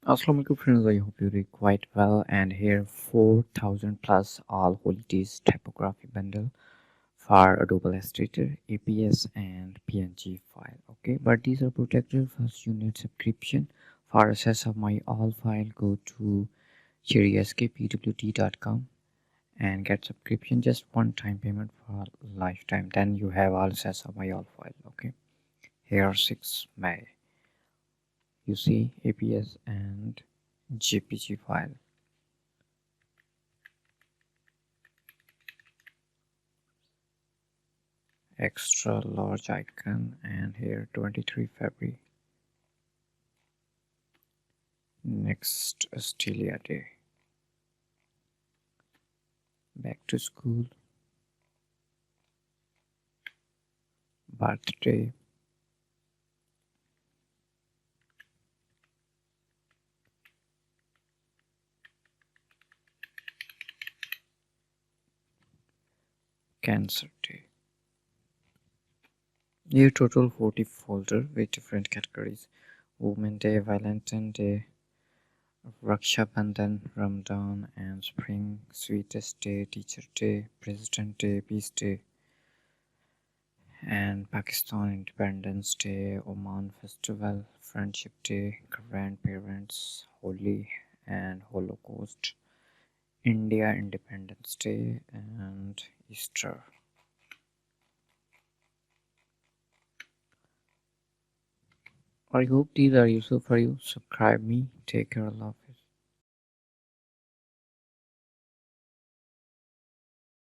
Assalamu alaikum friends, I hope you're doing quite well, and here 4000 plus all holidays typography bundle for Adobe Illustrator, EPS and PNG file. Okay, but these are protected. First you need subscription. For access of my all file, go to sherryskpwt.com and get subscription, just one time payment for lifetime, then you have all access of my all file. Okay, here 6 May you see EPS and JPG file, extra large icon, and here 23 February, next Australia Day, back to school, birthday, Cancer Day. Here total 40 folder with different categories: Women Day, Valentine Day, Raksha Bandhan, Ramadan and Spring, Sweetest Day, Teacher Day, President Day, Peace Day, and Pakistan Independence Day, Oman Festival, Friendship Day, Grandparents, Holi and Holocaust, India Independence Day, and Easter. I hope these are useful for you. Subscribe me. Take care. Love.